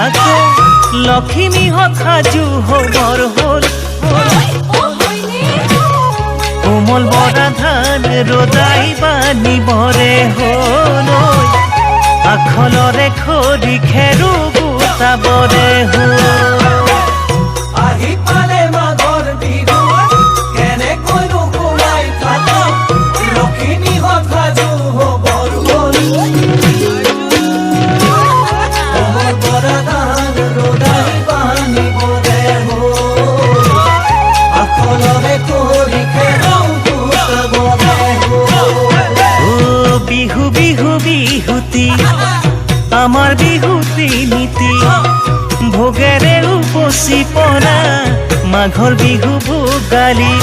আকৌ লখিমীহঁত সাজু হবৰ হ'ল কোমল বৰা ধান ৰজাই বানিবৰে হ'ল আখলৰে খৰি খেৰু গোটাবৰে হ'ল আহি পালে মাঘৰ বিহু কেনেকৈনো কোলাই থাকক লখিমীহঁত সাজু হবৰ হ'ল কোমল বৰা ধান ৰজাই বানিবৰে হ'ল আখলৰে খৰি খেৰু গোটাবৰে হ'ল বিহু বিহু বিহুতি আমাৰ বিহুতি নীতি ভোগেৰে উপচি পৰা মাঘৰ বিহু ভোগালী